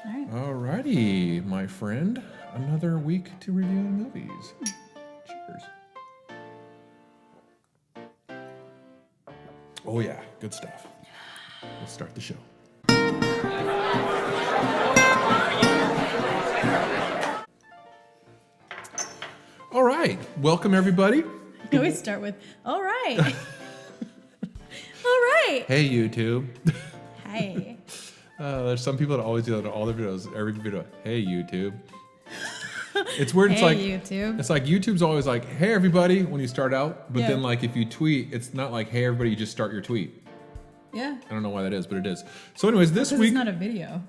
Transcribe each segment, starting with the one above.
All right. Alrighty, my friend. Another week to review movies. Cheers. Oh yeah, good stuff. Let's start the show. All right, welcome everybody. We always start with, all right. All right. Hey YouTube. Hey. There's some people that always do that in all their videos. Every video, hey YouTube. It's weird. It's Hey, like YouTube. It's like YouTube's always like, hey everybody when you start out, but Yeah. then like if you tweet, it's not like hey everybody. You just start your tweet. Yeah. I don't know why that is, but it is. So, anyways, this week. It's not a video.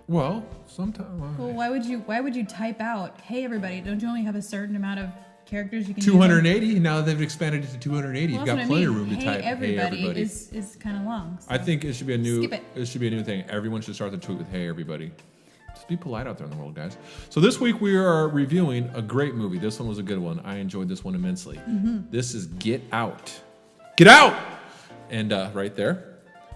Well, sometimes. Well, why would you type out, hey everybody? Don't you only have a certain amount of characters you can use? 280. Now that they've expanded it to 280. Well, You've got plenty of room to hey, type. Everybody hey everybody is kind of long. So. I think it should be a new. Skip it. It should be a new thing. Everyone should start the tweet with hey everybody. Just be polite out there in the world, guys. So this week we are reviewing a great movie. This one was a good one. I enjoyed this one immensely. This is Get Out. Get Out! And right there,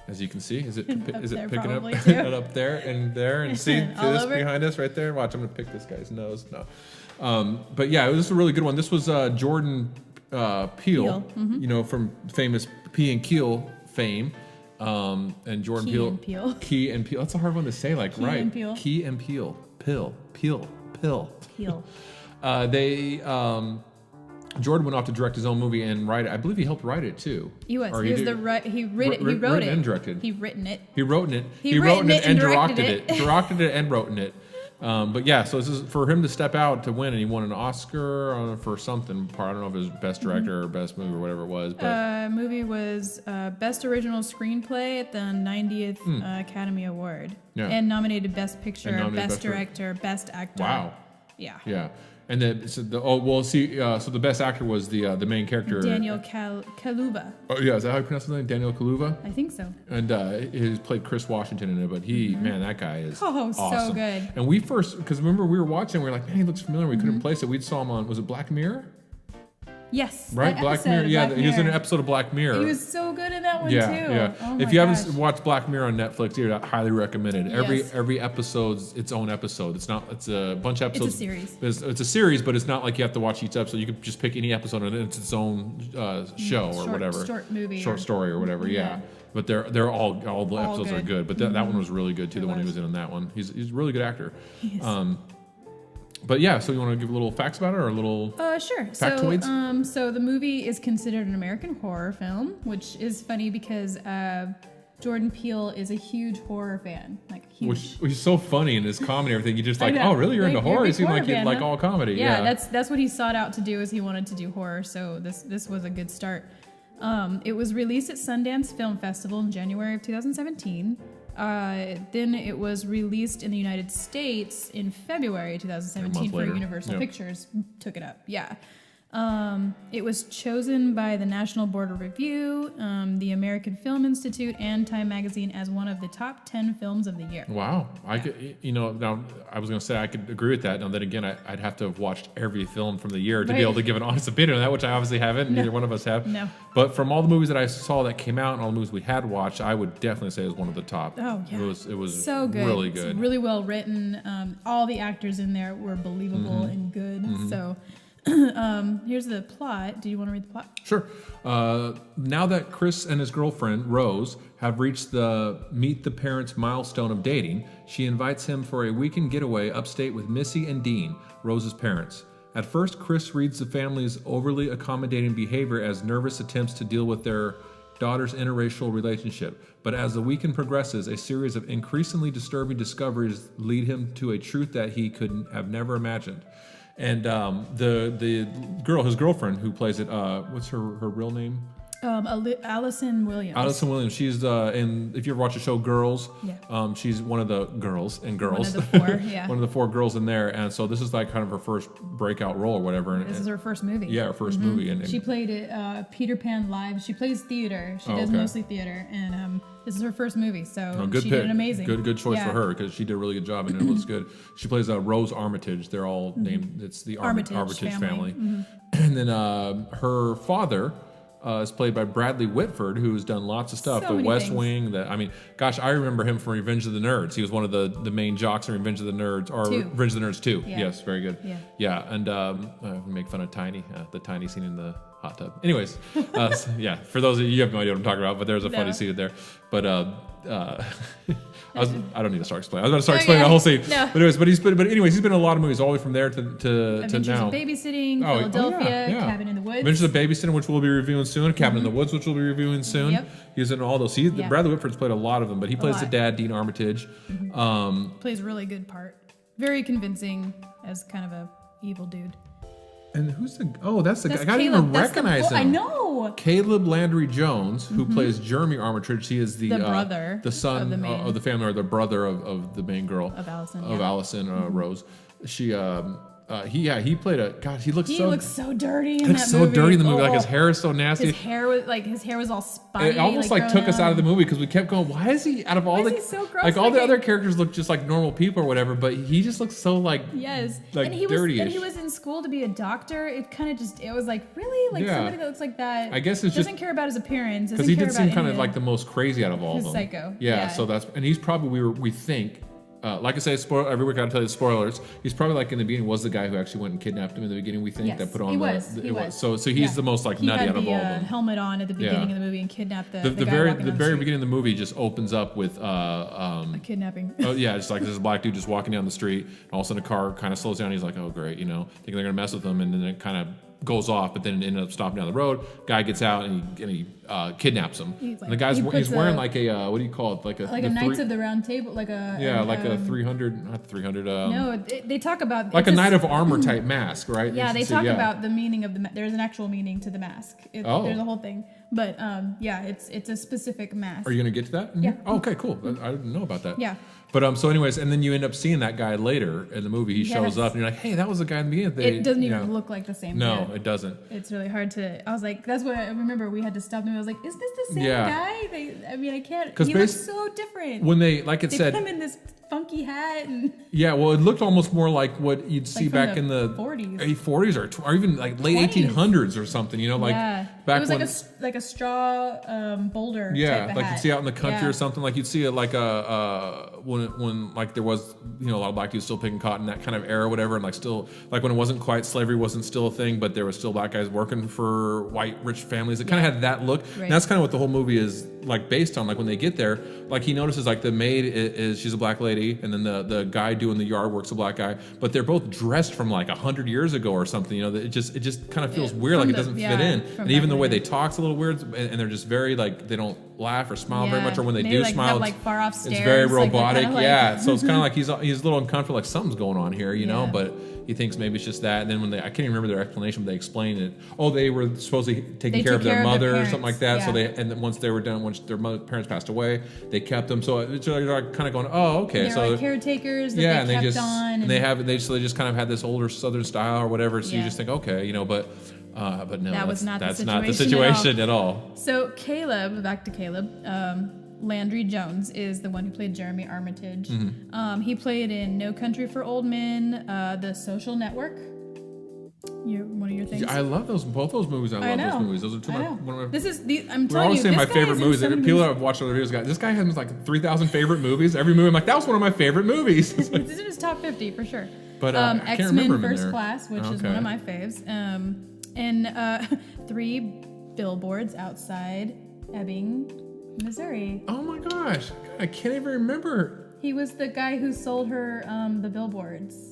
as you can see, is it picking up up there and see this over? behind us right there? Watch, I'm gonna pick this guy's nose. No, but yeah, this is a really good one. This was Jordan Peele, you know, from famous P and Keel fame. And Jordan Peele. Key and Peele. That's a hard one to say, like, Key right. and Peele. Key and Peele. Pill. Peel. Jordan went off to direct his own movie and write it. I believe he helped write it too. He was. Or He was did- the right. He wrote it. and directed. He written it. He wrote it. He wrote written it and and directed directed it. Directed it and wrote it. But yeah, so this is for him to step out to win, and he won an Oscar for something. I don't know if it was best director or best movie or whatever it was. But Movie was Best Original Screenplay at the 90th Academy Award. Yeah. And nominated Best Picture, And nominated Best Best Director, Best Actor. wow. Yeah. Yeah. And then so the best actor was the main character Daniel Kaluuya. Oh yeah, is that how you pronounce his name? Daniel Kaluuya. I think so. And he played Chris Washington in it, but man, that guy is Oh, so awesome. good. And we first, because remember we were watching, we were like, man, he looks familiar. We couldn't place it. We saw him on, was it Black Mirror? Yes. Right, that Black episode Mirror. of Yeah, Black he was in an Mirror. episode of Black Mirror. He was so good in that one yeah, too. yeah. Oh If my you gosh. haven't watched Black Mirror on Netflix, you're highly recommended. Yes. Every episode's its own episode. It's a bunch of episodes. It's a series. It's a series, but it's not like you have to watch each episode. You can just pick any episode and it's its own show or whatever. Short movie. Short story or whatever. Yeah. But they're all the episodes are good. But that one was really good too. The one he was in on that one. He's a really good actor. Yes. But yeah, so you want to give a little facts about it or a little? Sure. Factoids? So the movie is considered an American horror film, which is funny because Jordan Peele is a huge horror fan, like huge. Which is so funny in his comedy and everything. You just I like, know. oh really? You're Like, into you're a horror? big It seemed horror like you fan, like huh? all comedy. Yeah, Yeah. that's what he sought out to do. Is he wanted to do horror. So this was a good start. It was released at Sundance Film Festival in January of 2017. Then it was released in the United States in February 2017 for later. Universal Yep. Pictures took it up. Yeah. It was chosen by the National Board of Review, the American Film Institute, and Time Magazine as one of the top 10 films of the year. Wow. I could, now I was going to say I could agree with that. Now then again, I'd have to have watched every film from the year to be able to give an honest opinion on that, which I obviously haven't. Neither one of us have. No. But from all the movies that I saw that came out and all the movies we had watched, I would definitely say it was one of the top. Oh, yeah. It was So good. really good. It's really well written. All the actors in there were believable and good. So here's the plot. Do you want to read the plot? Sure. Now that Chris and his girlfriend, Rose, have reached the meet the parents milestone of dating, she invites him for a weekend getaway upstate with Missy and Dean, Rose's parents. At first, Chris reads the family's overly accommodating behavior as nervous attempts to deal with their daughter's interracial relationship. But as the weekend progresses, a series of increasingly disturbing discoveries lead him to a truth that he could have never imagined. And the girl, his girlfriend, who plays it, what's her real name? Allison Williams. Allison Williams. She's in. If you ever watch the show Girls, Yeah. She's one of the girls in Girls. One of the four, yeah. One of the four girls in there, and so this is like kind of her first breakout role or whatever. This is her first movie. Yeah, her 1st movie. And She played it, Peter Pan Live. She plays theater. She does okay. mostly theater, and this is her first movie, so good she pick. did amazing. Good choice Yeah. for her because she did a really good job and it looks good. She plays Rose Armitage. They're all named. It's the Armitage family. Mm-hmm. And then her father is played by Bradley Whitford, who's done lots of stuff. So The many West things. Wing. Gosh, I remember him from Revenge of the Nerds. He was one of the main jocks in Revenge of the Nerds, or Two. Revenge of the Nerds 2. Yeah. Yes, very good. Yeah. And make fun of Tiny, the Tiny scene in the hot tub. Anyways, yeah, for those of you have no idea what I'm talking about, but there's a funny scene there. But I don't need to start explaining. I was about to start explaining the whole scene. No. But anyways, he's been in a lot of movies all the way from there to Adventures now. of Babysitting, Oh, Philadelphia, yeah. Cabin in the Woods. Adventures of Babysitting, which we'll be reviewing soon. Cabin in the Woods, which we'll be reviewing soon. Yep. He's in all those. Bradley Whitford's played a lot of them, but he plays the lot. dad, Dean Armitage. Plays a really good part. Very convincing as kind of a evil dude. And who's the? Oh, that's the guy. I That's can't Caleb. even That's the recognize him. I know. Caleb Landry Jones, who plays Jeremy Armitage. He is the brother the son of the main- of the family, or the brother of the main girl Of Allison, of yeah. Allison Rose. She he played a God. He looks He so looks so dirty in he that looks so movie. dirty in the movie. Like his Oh. hair is so nasty. His hair was all spiny. It almost like took us out of the movie because we kept going. Why is he out of all Why the is he so gross like all the looking? other characters look just like normal people or whatever, but he just looks so like Yes. like and he dirty-ish. was in school to be a doctor. It kind of it was like, really? Like Yeah. somebody that looks like that. I guess it's doesn't just- care about his appearance. because he did seem kind of like the most crazy out of all of He's them. psycho. Yeah, Yeah. so that's and he's probably we think. Like I say, every week I gotta tell you spoilers. He's probably like in the beginning was the guy who actually went and kidnapped him in the beginning. We think Yes, that put on he the was. He was. So he's Yeah. the most like he nutty had out of the all of them. helmet on at the beginning Yeah. of the movie and kidnapped the The guy very walking down the very street. beginning of the movie just opens up with A kidnapping. oh yeah, it's like there's a black dude just walking down the street, and all of a sudden a car kind of slows down. He's like, oh great, thinking they're gonna mess with him, and then it kind of goes off, but then it ended up stopping down the road. Guy gets out and he kidnaps him. He's And the guy's he he's puts wearing a- like a what do you call it? Like a Knights of the Round Table, like a a 300, not 300. no, they talk about like it's a knight of armor type mask, right? Yeah, they So, talk yeah. about the meaning of there's an actual meaning to the mask. Oh. There's a whole thing, but yeah, it's a specific mask. Are you gonna get to that? Yeah. Oh, okay, cool. I didn't know about that. Yeah. But so anyways, and then you end up seeing that guy later in the movie. He shows Yes. up, and you're like, hey, that was the guy in the beginning. It doesn't even look like the same. No, kid. it doesn't. It's really hard to. I was like, that's what I remember. We had to stop them. I was like, is this the same Yeah. guy? I can't. 'Cause He looks so different. When they, like it They said, put him in this funky hat and yeah, well, it looked almost more like what you'd see from back the in the 40s. 40s or even like late 20s. 1800s or something. Like yeah, back it was when. like a straw boulder. Yeah, type of like hat. you'd see out in the country Yeah. or something. Like you'd see it like when like there was a lot of black dudes still picking cotton, that kind of era, or whatever, and like still like when it wasn't quite slavery wasn't still a thing, but there was still black guys working for white rich families. It kind of had that look. Right. And that's kind of what the whole movie is like based on. Like when they get there, like he notices like the maid is she's a black lady, and then the guy doing the yard work's a black guy, but they're both dressed from like 100 years ago or something. It just kind of feels weird, like it doesn't fit in, and even the way they talk's a little weird, and they're just very like they don't laugh or smile very Yeah. much, or when they Maybe, do like, smile, have, like, far off it's stares, very like, they're robotic. kinda like- Yeah, so it's kind of like he's a little uncomfortable, like something's going on here, Yeah. but he thinks maybe it's just that. And then when I can't even remember their explanation, but they explain it. Oh, they were supposedly taking They care took of their care of their mother or something like that. So parents, and then once they were done, once their parents passed away, they kept them. So it's like kind of going, oh, okay, They were so like caretakers that yeah, they and kept they just on. and they have they just kind of had this older Southern style or whatever. So you Yeah. just think, okay, but no, That was not the that's not the situation situation at all. So Caleb, back to Caleb, Landry Jones is the one who played Jeremy Armitage. Mm-hmm. He played in No Country for Old Men, The Social Network. One of your things. I love both those movies. I love know. those movies. Those are two I of know. one of my. This is I'm We're telling always you, saying my this guy favorite is in movies. so many People movies. have watched other videos. Guys, this guy has like 3,000 favorite movies. Every movie, I'm like, that was one of my favorite movies. It's in his top 50 for sure. But I can't remember X-Men him in First there. Class, which is Okay. one of my faves. And 3 billboards outside Ebbing, Missouri. Oh my gosh, I can't even remember. He was the guy who sold her the billboards.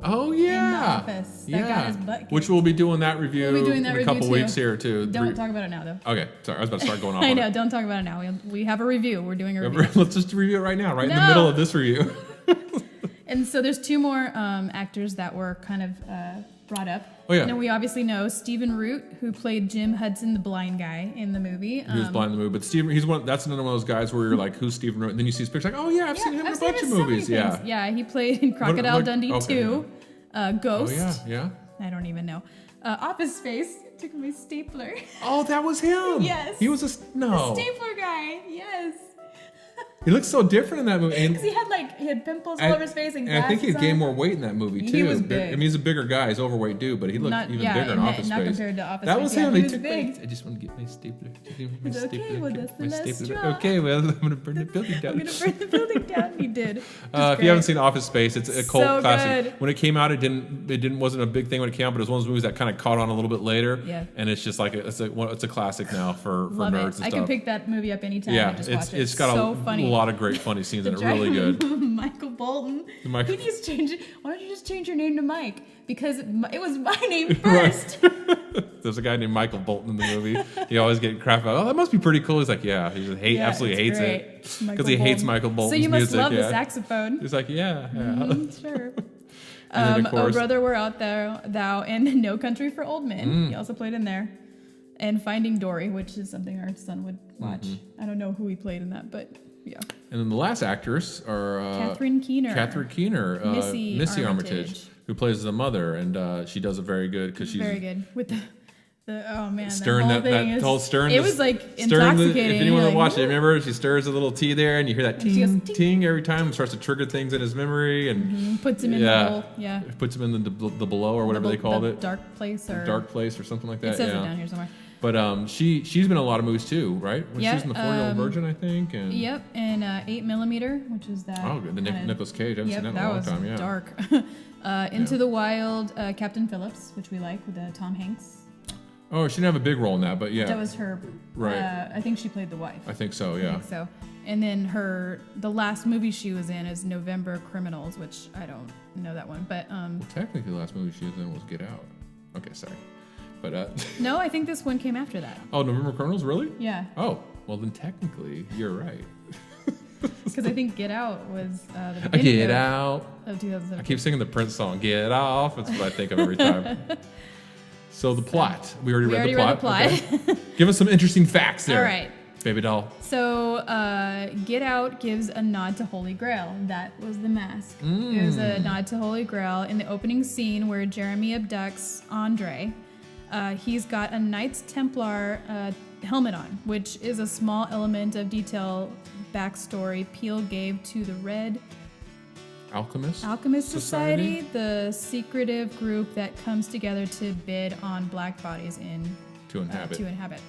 Oh yeah, Office. That yeah. got his butt kicked. Which we'll be doing that review We'll be doing that in a review couple too. weeks here too. Don't talk about it now, though. Okay, sorry, I was about to start going off. I on know, it. don't talk about it now. We have a review. We're doing a review. Let's just review it right now, right in the No. middle of this review. And so there's 2 more actors that were kind of brought up. Oh, yeah. And we obviously know Stephen Root, who played Jim Hudson, the blind guy in the movie. He was blind in the movie, but Steve, that's another one of those guys where you're like, who's Stephen Root? And then you see his picture, like, oh yeah, I've seen him in a bunch of movies. Yeah. Yeah, he played in Crocodile Dundee okay. 2, Ghost. Oh yeah. I don't even know. Office Space. Took my stapler. Oh, that was him. Yes. He was no. Stapler guy. Yes. He looks so different in that movie. Because he had pimples all over his face and I think he glasses gained on. more weight in that movie too. He was big. I mean, he's a bigger guy. He's overweight dude, but he looked even bigger in Office not Space. compared to Office That Space. was Yeah, him. he He was took big. I just want to get my stapler. Okay, well, that's the last straw. Okay, well, I'm gonna burn the building down. I'm going to burn the building down. He did. If you haven't seen Office Space, it's a cult So classic. good. When it came out, it wasn't a big thing when it came out, but it was one of those movies that kind of caught on a little bit later. Yeah. And it's just like it's a classic now for Love nerds it. and stuff. I can pick that movie up anytime and just watch it. It's got so a funny. lot of great funny scenes in it. Giant Really good. Michael Bolton. He needs to change it. Why don't you just change your name to Mike? Because it was my name first. There's a guy named Michael Bolton in the movie. He always get crap about. Oh, that must be pretty cool. He's like, yeah. He just absolutely hates it because he hates Michael Bolton's music. So you must music. love the saxophone. He's like, yeah. Sure. And then, of Oh course, Brother, We're Out There, Thou, and No Country for Old Men. He also played in there. And Finding Dory, which is something our son would watch. I don't know who he played in that, but yeah. And then the last actors are Catherine Keener. Missy Armitage, who plays the mother, and she does it very good because she's very good with the oh man, stirring the whole thing It was like intoxicating. If anyone like, watched it, remember she stirs a little tea there, and you hear that ting, she goes, ting every time. It starts to trigger things in his memory, and puts him in the hole. puts him in the below or whatever they called it, dark place or something like that. It says it down here somewhere. But she's been in a lot of movies too, right? When she was in the 4-Year-Old Virgin, I think. And Yep, and 8mm, which is that. Oh, the Nicolas Cage. I haven't seen that in a long time. Yeah. Dark. Into the Wild, Captain Phillips, which we like with Tom Hanks. Oh, she didn't have a big role in that, but yeah. That was her. Right. I think she played the wife. I think so. Yeah. I think so. And then the last movie she was in is November Criminals, which I don't know that one, but Well, technically, the last movie she was in was Get Out. Okay, sorry. But no, I think this one came after that. Oh, November Criminals, really? Yeah. Oh, well then technically you're right. Because I think Get Out was the beginning Get Out of 2017. I keep singing the Prince song. Get off. That's what I think of every time. So the plot. We already read the plot. Okay. Give us some interesting facts there. All right. Baby doll. So Get Out gives a nod to Holy Grail. That was the mask. It was a nod to Holy Grail in the opening scene where Jeremy abducts Andre. He's got a Knights Templar helmet on, which is a small element of detail backstory Peele gave to the Red Alchemist Society, the secretive group that comes together to bid on black bodies to inhabit.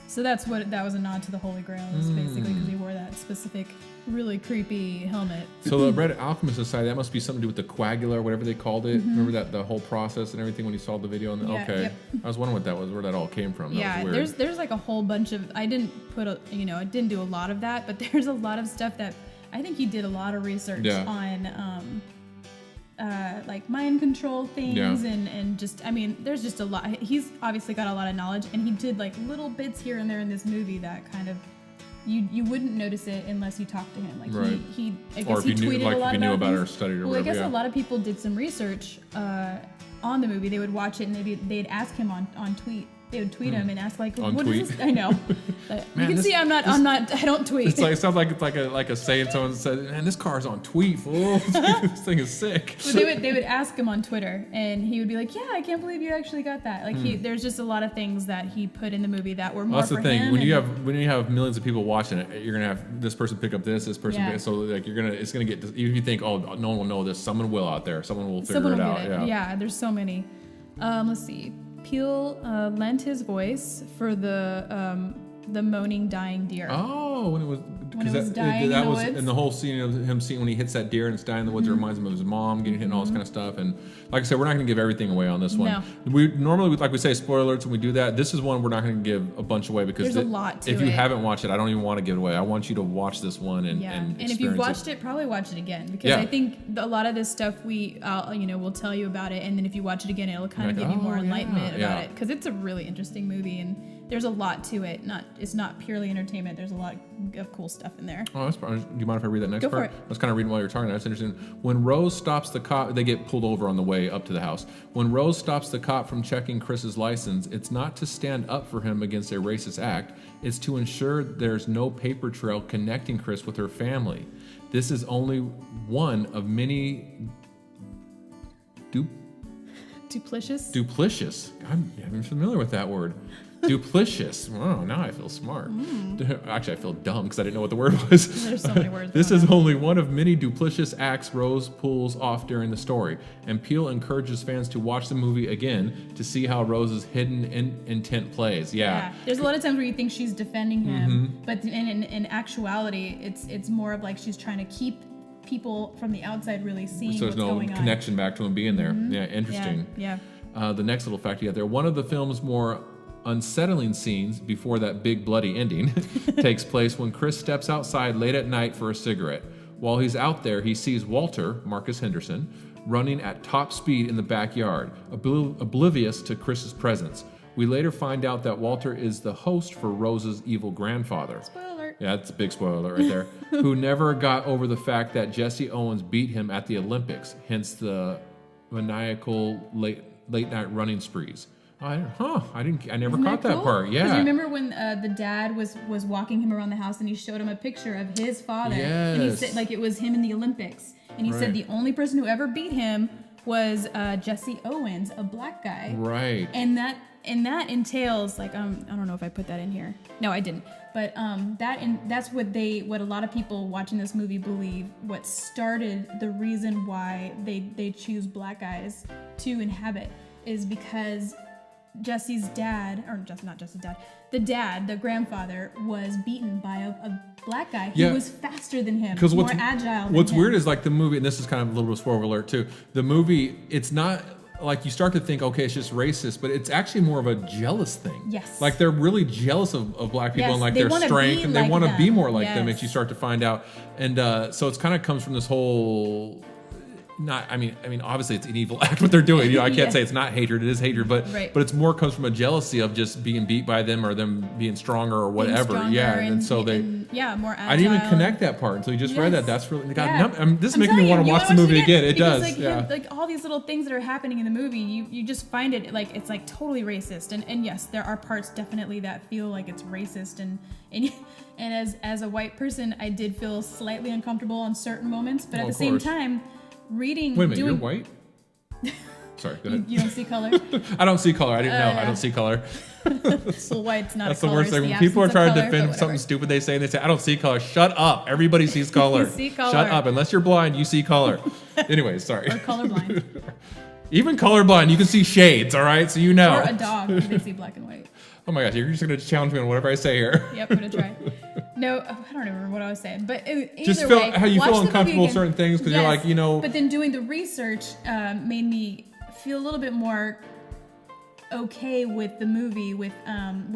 So that was a nod to the Holy Grail, basically, because he wore that specific, really creepy helmet. So the Red Alchemist Society, that must be something to do with the coagula or whatever they called it. Remember that the whole process and everything when you saw the video? Okay. Yep. I was wondering what that was, where that all came from. Yeah, that was weird. there's like a whole bunch of, I didn't do a lot of that, but there's a lot of stuff that I think he did a lot of research on like mind control things and just, I mean, there's just a lot. He's obviously got a lot of knowledge, and he did like little bits here and there in this movie that kind of, you wouldn't notice it unless you talked to him. Like he I guess he tweeted a lot about it or studied or whatever. Well, I guess a lot of people did some research on the movie. They would watch it and they'd ask him on tweet. They would tweet him and ask like, "What is this?" I know. Man, you can see I don't tweet. It sounds like it's like a saying someone said, "Man, this car's on tweet, fool. This thing is sick." But they would ask him on Twitter, and he would be like, "Yeah, I can't believe you actually got that." Like there's just a lot of things that he put in the movie that were more for him. That's the thing. When you have millions of people watching it, you're gonna have this person pick up this person. Pick, so like it's gonna get. Even if you think, oh, no one will know this, someone will out there. Someone will figure it out. Yeah, there's so many. Let's see. Peele lent his voice for the moaning dying deer. Oh, when it was dying in the woods. And the whole scene of him seeing when he hits that deer and it's dying in the woods, it reminds him of his mom getting hit and all this kind of stuff. And like I said, we're not going to give everything away on this one. No. We normally, like we say, spoiler alerts when we do that. This is one we're not going to give a bunch away because there's a lot to if you haven't watched it, I don't even want to give it away. I want you to watch this one and if you've watched it, probably watch it again, because I think a lot of this stuff we'll tell you about it, and then if you watch it again, it'll kind of give you more enlightenment about it, because it's a really interesting movie and there's a lot to it. It's not purely entertainment. There's a lot of cool stuff in there. Oh, do you mind if I read that next part? Go for it. I was kind of reading while you were talking. That's interesting. When Rose stops the cop, they get pulled over on the way up to the house. When Rose stops the cop from checking Chris's license, it's not to stand up for him against a racist act. It's to ensure there's no paper trail connecting Chris with her family. This is only one of many Duplicious? I'm familiar with that word. Duplicious. Oh, now I feel smart. Actually, I feel dumb because I didn't know what the word was. There's so many words. This is only one of many duplicitous acts Rose pulls off during the story, and Peele encourages fans to watch the movie again to see how Rose's hidden intent plays. Yeah. There's a lot of times where you think she's defending him, but in actuality, it's more of like she's trying to keep people from the outside really seeing what's going on. So there's no connection back to him being there. Yeah, interesting. Yeah. The next little fact you got there, one of the film's more unsettling scenes before that big bloody ending takes place when Chris steps outside late at night for a cigarette. While he's out there, he sees Walter, Marcus Henderson, running at top speed in the backyard, oblivious to Chris's presence. We later find out that Walter is the host for Rose's evil grandfather. Spoiler. Yeah, that's a big spoiler right there. Who never got over the fact that Jesse Owens beat him at the Olympics, hence the maniacal late night running sprees. I never caught that part. Yeah. Because remember when the dad was walking him around the house and he showed him a picture of his father. Yes. And he said like it was him in the Olympics. And he said the only person who ever beat him was Jesse Owens, a black guy. Right. And that entails like I don't know if I put that in here. No, I didn't. But that's what a lot of people watching this movie believe. What started the reason why they choose black guys to inhabit is because Jesse's dad, or just not Jesse's dad, the grandfather was beaten by a black guy who was faster than him, more agile than him. What's weird is like the movie, and this is kind of a little bit of spoiler alert too. The movie, it's not like you start to think, okay, it's just racist, but it's actually more of a jealous thing. Yes. Like they're really jealous of black people and like they their wanna strength, be and they like want to them. be more like them. Yes. As you start to find out, and so it's kind of comes from this whole. I mean, obviously it's an evil act what they're doing. You know, I can't say it's not hatred; it is hatred, but it's more comes from a jealousy of just being beat by them or them being stronger or whatever. And so more agile. I didn't even connect that part until you just read that. That's really this is making me want to watch the movie again. It does. Like all these little things that are happening in the movie, you just find it like it's like totally racist. And yes, there are parts definitely that feel like it's racist and as a white person, I did feel slightly uncomfortable on certain moments, but at the same time. Reading. Wait a minute, you're white? Sorry, go ahead. You don't see color? I don't see color. I didn't know. I don't see color. So white's not That's a color. The worst thing. When people are trying to defend something stupid they say, I don't see color. Shut up. Everybody sees color. You see color. Shut up. Unless you're blind, you see color. Anyways, sorry. Or colorblind. Even colorblind, you can see shades, all right? So you know. Or a dog, they see black and white. Oh my gosh, you're just going to challenge me on whatever I say here. Yep, I'm going to try. No, I don't remember what I was saying. But either just feel way, how you feel uncomfortable with certain things because you're like, But then doing the research made me feel a little bit more okay with the movie, with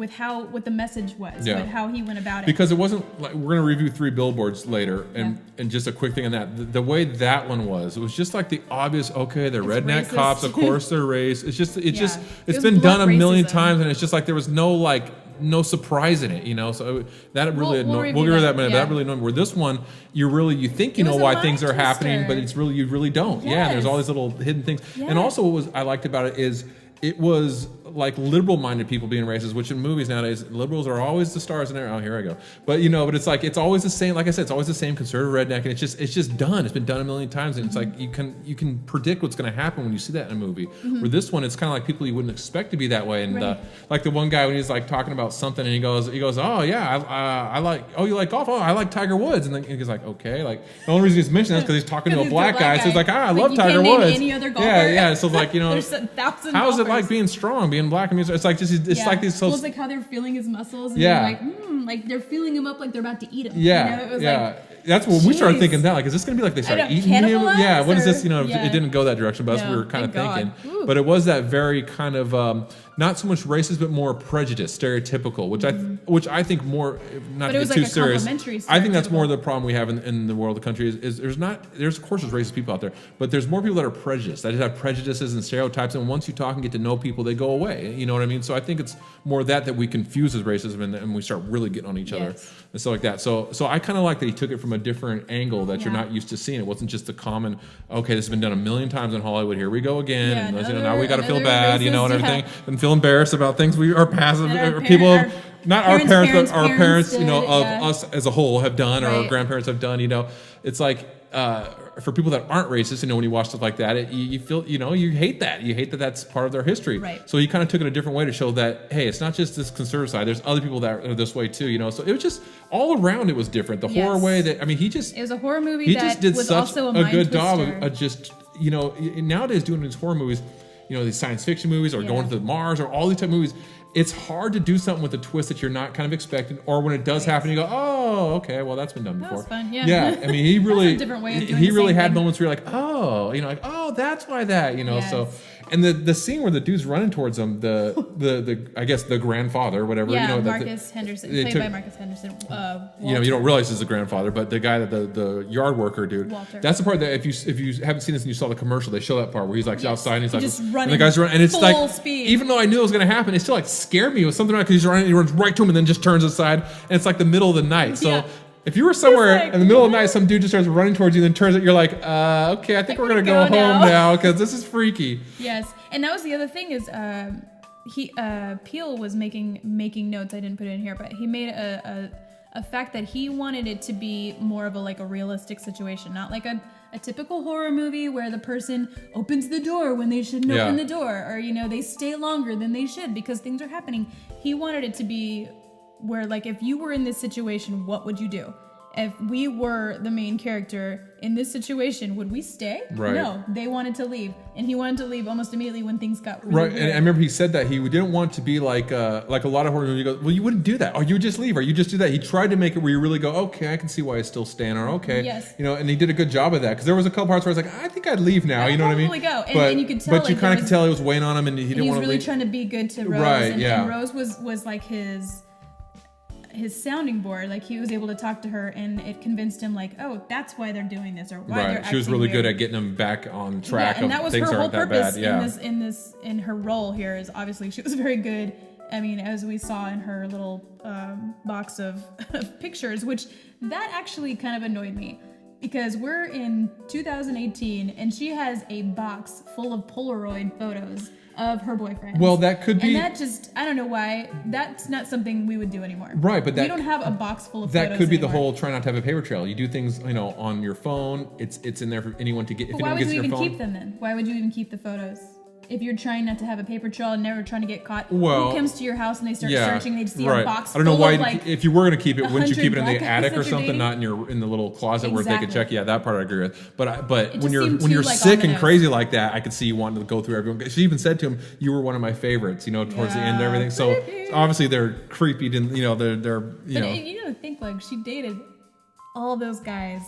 what the message was, with how he went about it. Because it wasn't like we're going to review 3 Billboards later, and just a quick thing on that. The way that one was, it was just like the obvious. Okay, they're redneck racist. Cops, of course they're race. It's been done a million times, and it's just like there was no surprise in it, So that really annoyed. We'll give her that minute. But that really annoyed me. Where this one, you think you know why things are happening, but it's really you really don't. Yes. Yeah, there's all these little hidden things. Yes. And also, what I liked about it is. It was like liberal-minded people being racist, which in movies nowadays, liberals are always the stars in there. Oh, here I go. But but it's like it's always the same. Like I said, it's always the same conservative redneck, and it's just done. It's been done a million times, and it's like you can predict what's going to happen when you see that in a movie. Where this one, it's kind of like people you wouldn't expect to be that way. And like the one guy when he's like talking about something, and he goes, oh yeah, I like, oh you like golf? Oh I like Tiger Woods, and then he's like, okay, like the only reason he's mentioning that is because he's talking to a black guy. So he's like, I love Tiger Woods. Any other golfer. Yeah. So like there's 1,000 how is it like being strong? Being black and it's like like these it's like how they're feeling his muscles and like they're feeling him up like they're about to eat him. That's what we started thinking that like is this gonna be like they start eating him? Yeah, what is this? It didn't go that direction, but that's what we were kind of thinking. But it was that very kind of not so much racist but more prejudice, stereotypical, which I think more not to get too serious. I think that's more the problem we have in the world, the country is there's of course there's racist people out there, but there's more people that are prejudiced, that just have prejudices and stereotypes, and once you talk and get to know people, they go away. You know what I mean? So I think it's more that we confuse as racism and we start really getting on each other and stuff like that. So I kind of like that he took it from a different angle that you're not used to seeing. It wasn't just the common, okay, this has been done a million times in Hollywood. Here we go again. Now we got to feel bad, and everything. And feel embarrassed about things we are passive, That or people, our not our parents, but our parents, did, you know, of yeah. us as a whole have done, or our Right. grandparents have done. You know, it's like for people that aren't racist, you know, when you watch stuff like that, you feel, you know, you hate that. You hate that that's part of their history. Right. So he kind of took it a different way to show that, hey, it's not just this conservative side. There's other people that are this way too. You know, so it was just all around. It was different. The horror way that, I mean, he just. It was a horror movie He that just did was such also a a mind good job twister. of just, you know, nowadays doing these horror movies, you know, these science fiction movies, or going to Mars, or all these type of movies. It's hard to do something with a twist that you're not kind of expecting, or when it does happen, you go, "Oh, okay, well that's been done before." That was fun, yeah. Yeah, I mean, he really, a different way of doing he the really same had thing. moments where you're like, "Oh, you know, like, oh, that's why that," you know. Yes. So, and the scene where the dude's running towards him, the I guess the grandfather, whatever, Yeah, you know, Marcus Henderson, they played took- by Marcus Henderson. you know, you don't realize it's the grandfather, but the guy that the yard worker dude. Walter. That's the part that if you haven't seen this and you saw the commercial, they show that part where he's like outside and he's like just and running the guy's running, and it's full like speed. even though I knew it was gonna happen, it still like scared me. It was something like, because he's running, he runs right to him and then just turns aside, and it's like the middle of the night. So. Yeah. If you were somewhere like, in the middle of the night, some dude just starts running towards you, and then turns it, you're like, okay, I think we're gonna go home now because this is freaky. Yes, and that was the other thing is Peele was making notes. I didn't put it in here, but he made a fact that he wanted it to be more of a realistic situation, not like a typical horror movie where the person opens the door when they shouldn't open the door, or you know, they stay longer than they should because things are happening. He wanted it to be where, like, if you were in this situation, what would you do? If we were the main character in this situation, would we stay? Right. No, they wanted to leave, and he wanted to leave almost immediately when things got really Right, weird. and I remember he said that he didn't want to be like a lot of horror movies. He goes, well, you wouldn't do that, or you would just leave, or you just do that. He tried to make it where you really go, okay, I can see why he's still staying, or okay, Yes. you know, and he did a good job of that, because there was a couple parts where I was like, I think I'd leave now, you know what I mean? Probably go, and, but, and you could tell, but you like, kind there of could was- tell it was weighing on him, and he and didn't he was want to really leave. trying to be good to Rose, Right, and, yeah. and Rose was like his sounding board. Like, he was able to talk to her, and it convinced him, like, oh, that's why they're doing this, or why they're Right, she was acting really good weird. at getting him back on track and that of was things her whole aren't that purpose bad. Yeah, in her role here, is obviously she was very good. I mean, as we saw in her little box of pictures, which that actually kind of annoyed me, because we're in 2018 and she has a box full of Polaroid photos of her boyfriend. Well, that could be. And that just, I don't know why, that's not something we would do anymore. Right, but we don't have a box full of that photos could be the anymore. whole try not to have a paper trail. You do things, you know, on your phone. It's in there for anyone to get. If But why anyone would gets you your even phone, keep them then? Why would you even keep the photos? If you're trying not to have a paper trail and never trying to get caught, Well, who comes to your house and they start yeah, searching, they see right. a box I don't know full why. of, like, If you were going to keep it, wouldn't you keep it in 100 the black guys attic that or you're something, dating? not in the little closet where they could Exactly. check? Yeah, that part I agree with. But when just you're seemed when too, you're like, sick on the and nose. crazy like that, I could see you wanting to go through everyone. She even said to him, "You were one of my favorites," you know, towards the end and Yeah, everything. So creepy. obviously they're creepy. Didn't you know? They're you But know. you gotta think, like, she dated all those guys.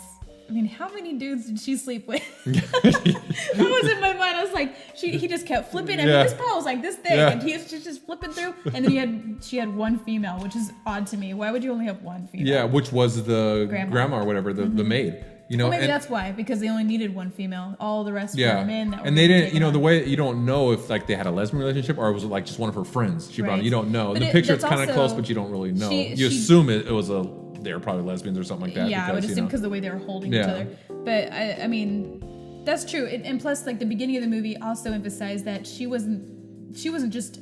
I mean, how many dudes did she sleep with? That was in my mind. I was like, he just kept flipping. I mean, Yeah. this pile was like this thick, Yeah. and he was just flipping through. And then she had one female, which is odd to me. Why would you only have one female? Yeah, which was the Grandma. grandma or whatever, the maid. You know, Well, maybe and, that's why, because they only needed one female. All the rest were men that were and they being didn't. You taken know, the on. way you don't know if like they had a lesbian relationship or was it like just one of her friends she brought. Right. You don't know. But The picture it's that's kind of also- close, but you don't really know. she- You she- assume it was they were probably lesbians or something like that. Yeah, I would because, assume because the way they were holding each Yeah. other. But I mean, that's true. And plus, like, the beginning of the movie also emphasized that she wasn't just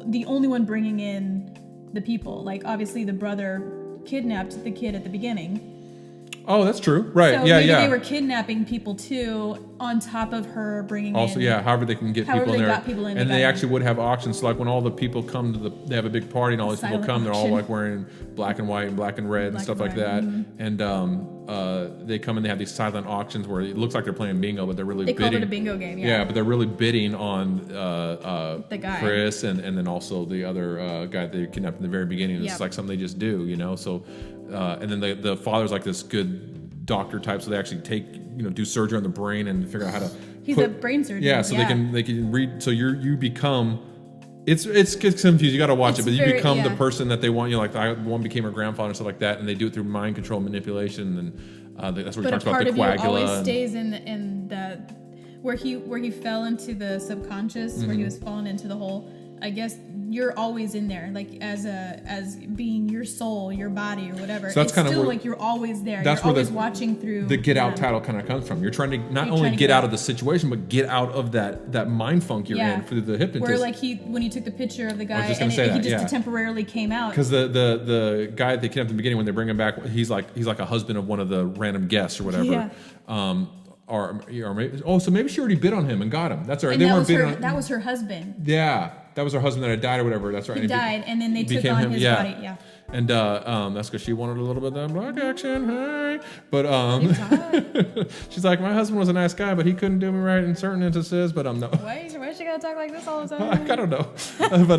the only one bringing in the people. Like, obviously, the brother kidnapped the kid at the beginning. Oh, that's true. Right. So yeah. maybe Yeah. they were kidnapping people too, on top of her bringing Also, in. yeah, however they can get However people in they there, got people in, and they they got actually would have auctions. So like when all the people come to they have a big party, and all these people Silent come. They're all auction. like wearing black and white and black and red and Black stuff and like white, that. And they come and they have these silent auctions where it looks like they're playing bingo, but they're really They bidding. called it a bingo game. Yeah, but they're really bidding on The guy. Chris and then also the other guy they kidnapped in the very beginning. It's Yep. like something they just do, you know. So, and then the father's like this good doctor type, so they actually do surgery on the brain and figure out how to. He's a brain surgeon. Yeah, so they can read. So you become. It's confusing. You got to watch It's it, but you very- become the yeah. person that they want. You know, like one became her grandfather and stuff like that, and they do it through mind control manipulation, and that's what he But a talks about part the of you coagula. always and- stays in the where he fell into the subconscious, where he was falling into the hole. I guess you're always in there, like as being your soul, your body, or whatever. So that's kind of still like you're always there. That's you're where always watching through. The Get Out title kind of comes from. You're trying to not only get out of the situation, but get out of that mind funk you're in through the hypnotist. Where like when he took the picture of the guy and he just temporarily came out. Because the guy they kidnapped in the beginning, when they bring him back, he's like a husband of one of the random guests or whatever. Yeah. Or maybe, so maybe she already bid on him and got him. That's all right. And that was her husband. Yeah, that was her husband that had died or whatever. That's right. He died, and then they took on his body. Yeah. And that's because she wanted a little bit of that black action, hey. But she's like, my husband was a nice guy, but he couldn't do me right in certain instances. But no. Why she gotta talk like this all the time? I don't know. But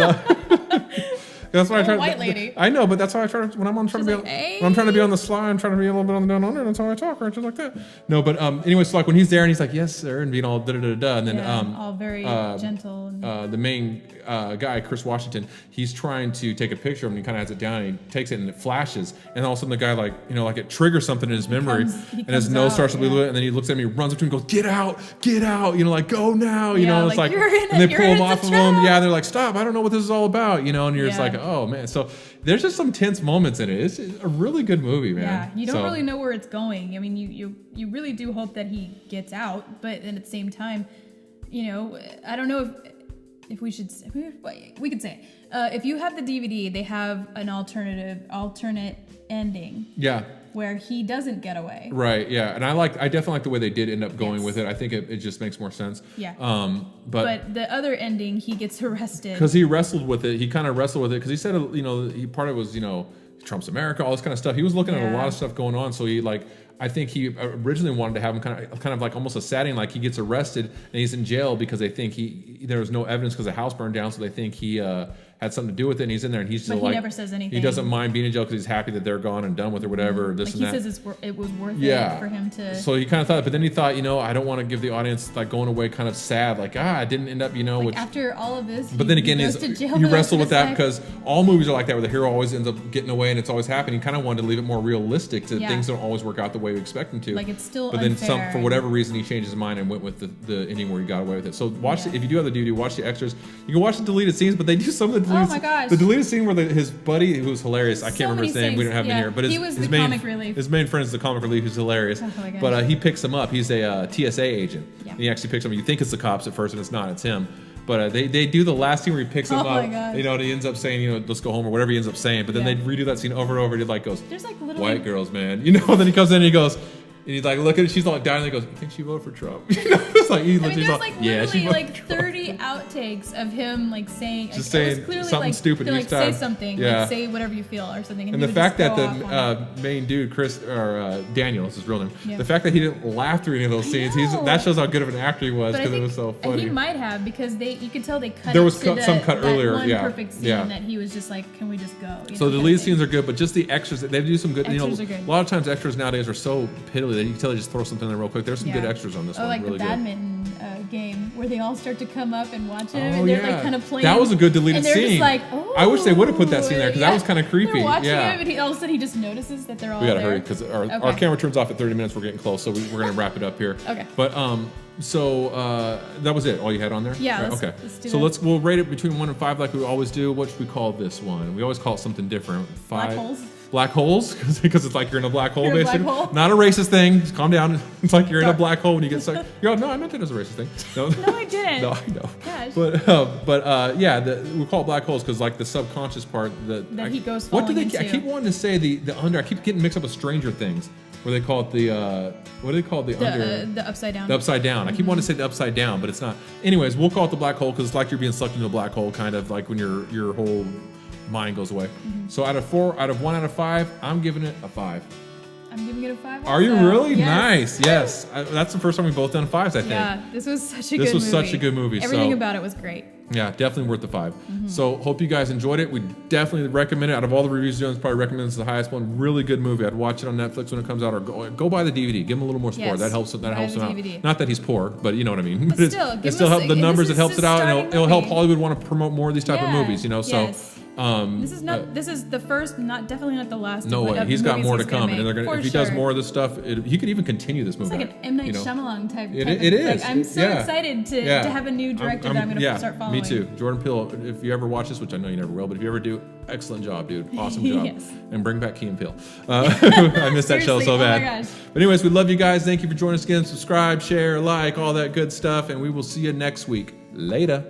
that's why I try. White lady. I know, but that's how I try to. When I'm trying to be on the sly, I'm trying to be a little bit on the down under. That's how I talk, right? Just like that. No, but anyway, so like when he's there and he's like, yes, sir, and being all da da da da, and then all very gentle. And the main guy, Chris Washington, he's trying to take a picture of him. And he kind of has it down. And he takes it and it flashes, and all of a sudden the guy like it triggers something in his memory, and his nose starts to bleed, and then he looks at me, runs up to him, and goes, get out, like go now, know. It's like, and they pull him off of him. Yeah, they're like, stop, I don't know what this is all about, and you're just like, oh man. So there's just some tense moments in it. It's a really good movie, man. Yeah, you don't really know where it's going. I mean, you really do hope that he gets out, but then at the same time, I don't know if we should, we could say, if you have the DVD, they have an alternate ending. Yeah. Where he doesn't get away. Right, yeah. And I definitely like the way they did end up going with it. I think it just makes more sense. Yeah. But the other ending, he gets arrested. Because he wrestled with it. He kind of wrestled with it. Because he said, part of it was, Trump's America, all this kind of stuff. He was looking at a lot of stuff going on. So he I think he originally wanted to have him kind of like almost a setting, like he gets arrested and he's in jail because they think there was no evidence because the house burned down. So they think he had something to do with it, and he's in there, and he's still he never says anything. He doesn't mind being in jail because he's happy that they're gone and done with or whatever. This and that. He says it was worth it for him to. So he kind of thought, but then he thought, I don't want to give the audience going away kind of sad, I didn't end up, which, after all of this. But then again, you wrestle with that because all movies are like that, where the hero always ends up getting away, and it's always happening. He kind of wanted to leave it more realistic, to things don't always work out the way we expect them to. Like it's still. But then for whatever reason, he changed his mind and went with the ending where he got away with it. So watch if you do have the DVD, watch the extras. You can watch the deleted scenes, but they do some of the deleted. Oh my gosh. The deleted scene where his buddy, who was hilarious, I can't remember his name, we don't have him here, but his main comic relief. His main friend is the comic relief, who's hilarious. Oh but he picks him up. He's a TSA agent. Yeah. And he actually picks him up. You think it's the cops at first, and it's not. It's him. But they do the last scene where he picks him up. And he ends up saying, let's go home, or whatever he ends up saying. But then they redo that scene over and over. And he goes, there's white girls, man. And then he comes in and he goes. And he's like, look at it. She's like dying. And he goes, you think she voted for Trump? It's like, there's literally 30 outtakes of him saying, just saying something stupid each time. Say something, say whatever you feel or something. And the fact that the main dude, Chris or Daniel, is his real name. The fact that he didn't laugh through any of those scenes, that shows how good of an actor he was, because it was so funny. He might have, because you could tell they cut. There was some cut earlier. One perfect scene that he was just like, can we just go? So the lead scenes are good, but just the extras, they do some good. Extras are good. A lot of times extras nowadays are so piddly. You can tell they just throw something in there real quick. There's some good extras on this one. Like really the badminton game where they all start to come up and watch him, and they're kind of playing. That was a good deleted scene. Just I wish they would have put that scene there, because that was kind of creepy. Watching him, and all of a sudden he just notices that they're all there. We gotta hurry because our camera turns off at 30 minutes. We're getting close, so we're gonna wrap it up here. Okay. But so that was it. All you had on there? Yeah. Right, let's we'll rate it between 1 and 5 like we always do. What should we call this one? We always call it something different. 5. Black holes. Black holes, because it's like you're in a black hole, basically. Not a racist thing. Just calm down. It's like you're in a black hole when you get stuck. You're like, no, I meant it as a racist thing. No, I didn't. No, I know. Gosh. But we call it black holes because the subconscious part that he goes falling into. I keep wanting to say the under. I keep getting mixed up with Stranger Things, where they call it the what do they call it? The under? The upside down. The upside down. Mm-hmm. I keep wanting to say the upside down, but it's not. Anyways, we'll call it the black hole because it's like you're being sucked into a black hole, kind of like when your whole mind goes away. Mm-hmm. So out of 1 out of 5, I'm giving it a 5. I'm giving it a 5 also. Are you really? Yes. Nice. Yes. That's the first time we've both done 5s, I think. Yeah, this was such a good movie. Everything about it was great. Yeah, definitely worth the 5. Mm-hmm. So hope you guys enjoyed it. We definitely recommend it. Out of all the reviews done, probably recommend it's the highest one. Really good movie. I'd watch it on Netflix when it comes out, or go buy the DVD. Give him a little more support. Yes. That helps him out. Not that he's poor, but you know what I mean. But still, it still helps the numbers. It helps it out, and it'll help Hollywood want to promote more of these type of movies. So This is not. This is the first, definitely not the last. No way. He's got more to come, and they're gonna. If he does more of this stuff, he could even continue this movie. It's like an M. Night Shyamalan type. It is. Like, I'm so excited to have a new director that I'm gonna start following. Me too. Jordan Peele. If you ever watch this, which I know you never will, but if you ever do, excellent job, dude. Awesome job. Yes. And bring back Key and Peele. I missed that show so bad. Oh my gosh. But anyways, we love you guys. Thank you for joining us again. Subscribe, share, like, all that good stuff, and we will see you next week. Later.